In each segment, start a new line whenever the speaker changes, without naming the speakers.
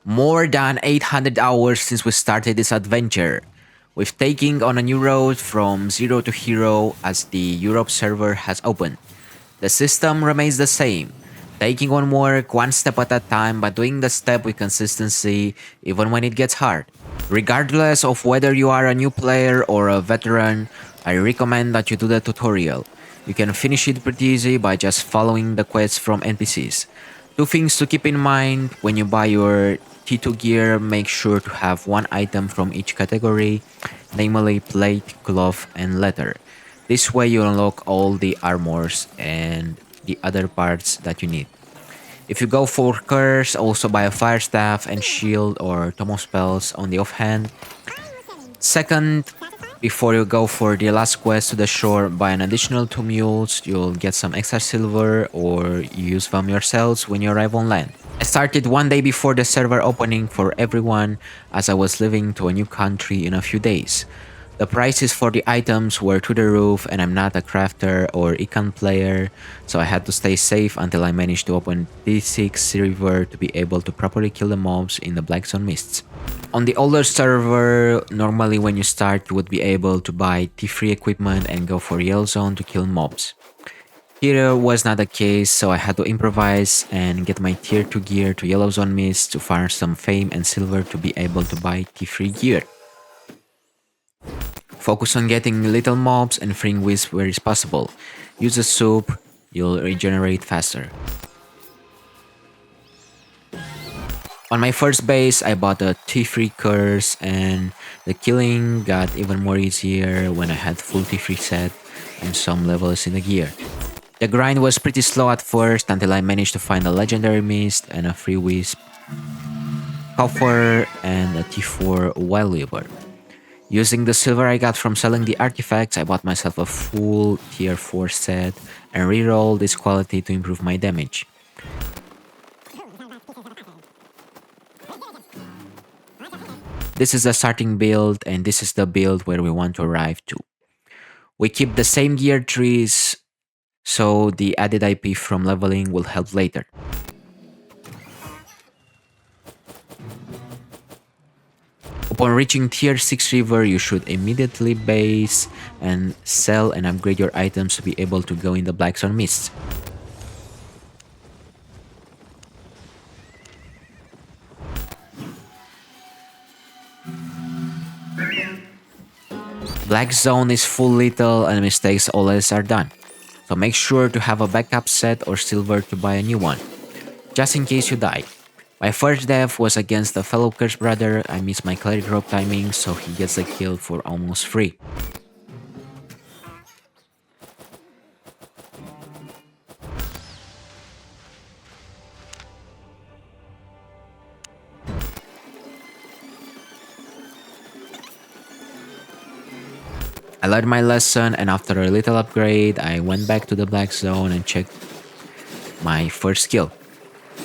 More than 800 hours since we started this adventure. We've taken on a new road from zero to hero as the Europe server has opened. The system remains the same, taking on work one step at a time but doing the step with consistency even when it gets hard. Regardless of whether you are a new player or a veteran, I recommend that you do the tutorial. You can finish it pretty easy by just following the quests from NPCs. Two things to keep in mind when you buy your T2 gear: make sure to have one item from each category, namely plate, glove, and leather. This way you unlock all the armors and the other parts that you need. If you go for curse, also buy a fire staff and shield or tomo spells on the offhand. Second, before you go for the last quest to the shore, buy an additional 2 mules. You'll get some extra silver or use them yourselves when you arrive on land. I started one day before the server opening for everyone as I was leaving to a new country in a few days. The prices for the items were to the roof and I'm not a crafter or econ player, so I had to stay safe until I managed to open T6 Reaver to be able to properly kill the mobs in the Black Zone Mists. On the older server, normally when you start you would be able to buy T3 equipment and go for Yellow Zone to kill mobs. Here was not the case, so I had to improvise and get my tier 2 gear to Yellow Zone Mist to farm some fame and silver to be able to buy T3 gear. Focus on getting little mobs and freeing Wisp where is possible. Use a soup, you'll regenerate faster. On my first base, I bought a T3 curse and the killing got even more easier when I had full T3 set and some levels in the gear. The grind was pretty slow at first until I managed to find a legendary mist and a free Wisp, coffer, and a T4 Wild Weaver. Using the silver I got from selling the artifacts, I bought myself a full tier 4 set and rerolled this quality to improve my damage. This is the starting build and this is the build where we want to arrive to. We keep the same gear trees, so the added IP from leveling will help later. Upon reaching tier 6 Reaver, you should immediately base and sell and upgrade your items to be able to go in the Black Zone Mists. Black Zone is full lethal and mistakes always are done, so make sure to have a backup set or silver to buy a new one, just in case you die. My first death was against a fellow Curse brother. I missed my cleric rope timing, so he gets the kill for almost free. I learned my lesson and after a little upgrade, I went back to the Black Zone and checked my first skill.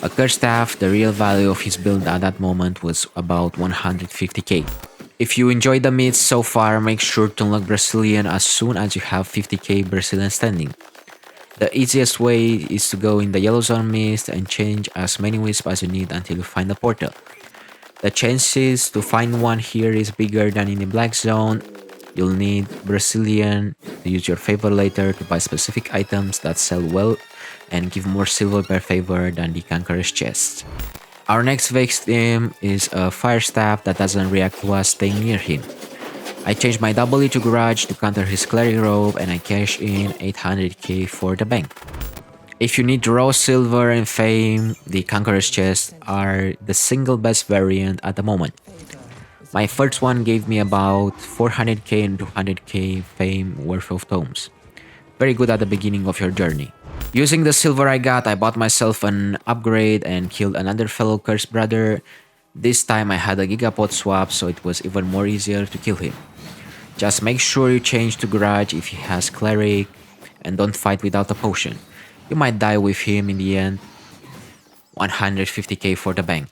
A Curse Staff, the real value of his build at that moment was about 150k. If you enjoyed the myths so far, make sure to unlock Brecilien as soon as you have 50k Brecilien standing. The easiest way is to go in the Yellow Zone Mist and change as many Wisps as you need until you find a portal. The chances to find one here is bigger than in the Black Zone. You'll need Brecilien to use your favor later to buy specific items that sell well and give more silver per favor than the Conqueror's chest. Our next victim is a fire staff that doesn't react to us staying near him. I changed my W to Garage to counter his cleric robe and I cash in 800k for the bank. If you need raw silver and fame, the Conqueror's chests are the single best variant at the moment. My first one gave me about 400k and 200k fame worth of tomes. Very good at the beginning of your journey. Using the silver I got, I bought myself an upgrade and killed another fellow Curse brother. This time I had a Gigapod swap, so it was even more easier to kill him. Just make sure you change to Garage if he has cleric and don't fight without a potion. You might die with him in the end. 150k for the bank.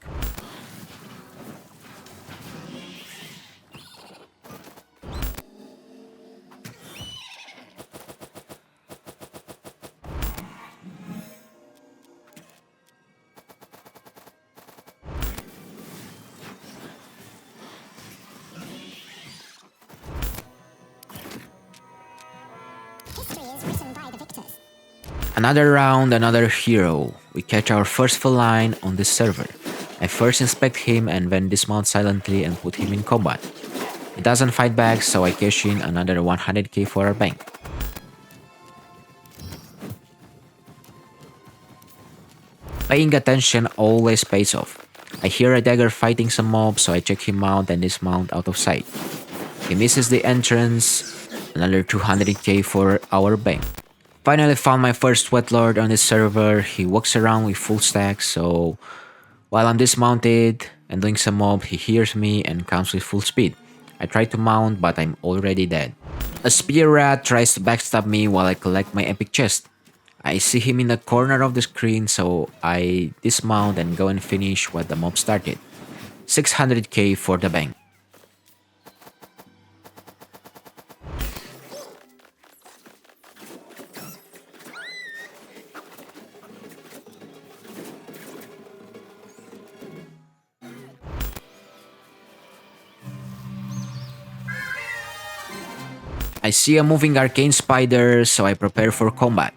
Another round, another hero. We catch our first feline on this server. I first inspect him and then dismount silently and put him in combat. He doesn't fight back, so I cash in another 100k for our bank. Paying attention always pays off. I hear a Dagger fighting some mobs, so I check him out and dismount out of sight. He misses the entrance, another 200k for our bank. Finally found my first Sweatlord on this server. He walks around with full stacks, so while I'm dismounted and doing some mob, he hears me and comes with full speed. I try to mount, but I'm already dead. A spear rat tries to backstab me while I collect my epic chest. I see him in the corner of the screen, so I dismount and go and finish what the mob started. 600k for the bank. I see a moving arcane spider, so I prepare for combat.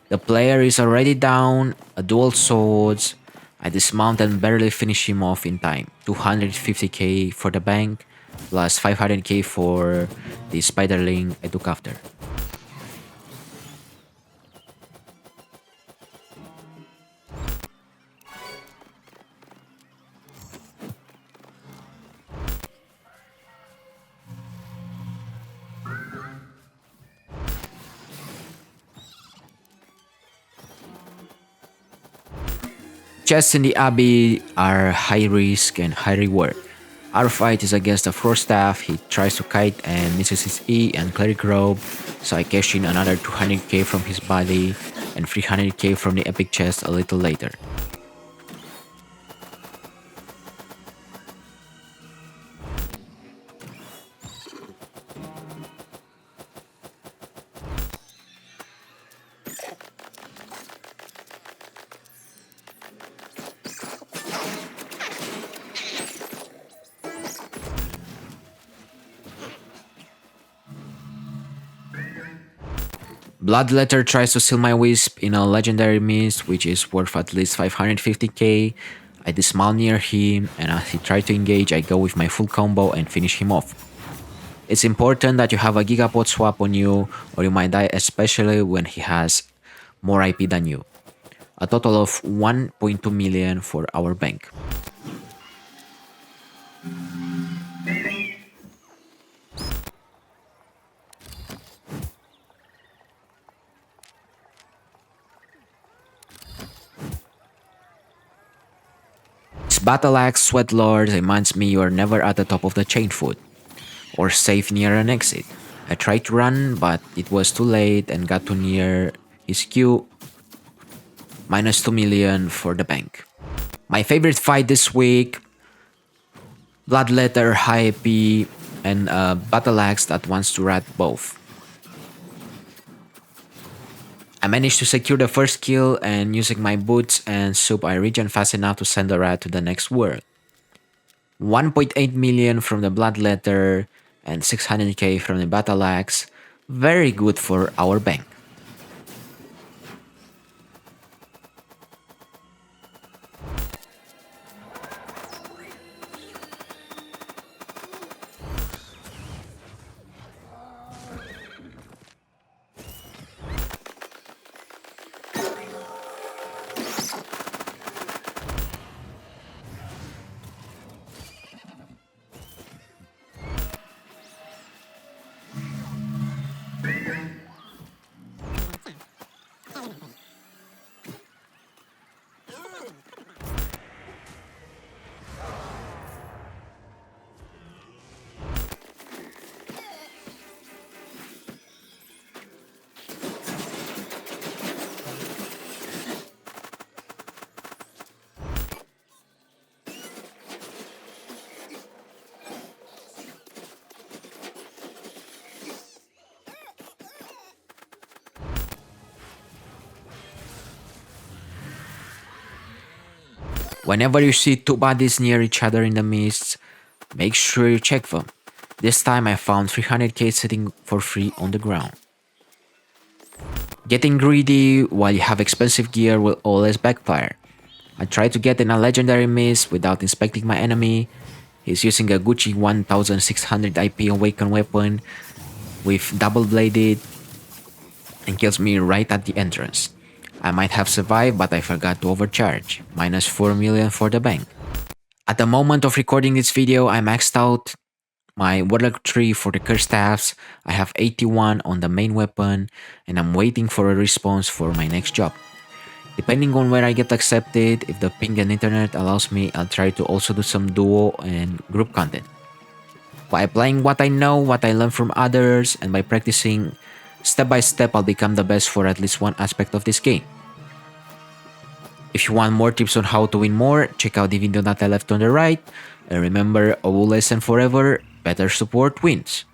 The player is already down, a dual swords. I dismount and barely finish him off in time. 250k for the bank, plus 500k for the spiderling I took after. Chests in the Abbey are high risk and high reward. Our fight is against a Frost Staff. He tries to kite and misses his E and Cleric Robe, so I cash in another 200k from his body and 300k from the epic chest a little later. Bloodletter tries to steal my Wisp in a legendary mist, which is worth at least 550k. I dismount near him, and as he tries to engage, I go with my full combo and finish him off. It's important that you have a Gigapod swap on you, or you might die, especially when he has more IP than you. A total of 1.2 million for our bank. Battle Axe Sweatlord reminds me you are never at the top of the chain foot, or safe near an exit. I tried to run, but it was too late and got too near his Q. Minus 2 million for the bank. My favorite fight this week, Bloodletter, high AP, and a Battle Axe that wants to rat both. I managed to secure the first kill, and using my boots and soup I regen fast enough to send the rat to the next world. 1.8 million from the Bloodletter and 600k from the Battle Axe. Very good for our bank. Whenever you see two bodies near each other in the mist, make sure you check them. This time I found 300k sitting for free on the ground. Getting greedy while you have expensive gear will always backfire. I tried to get in a legendary miss without inspecting my enemy. He's using a Gucci 1600 IP awakened weapon with double bladed and kills me right at the entrance. I might have survived, but I forgot to overcharge. Minus 4 million for the bank. At the moment of recording this video, I maxed out my Warlock tree for the curse staffs. I have 81 on the main weapon, and I'm waiting for a response for my next job. Depending on where I get accepted, if the ping and internet allows me, I'll try to also do some duo and group content. By applying what I know, what I learn from others, and by practicing step by step, I'll become the best for at least one aspect of this game. If you want more tips on how to win more, check out the video that I left on the right. And remember, always and forever, better support wins.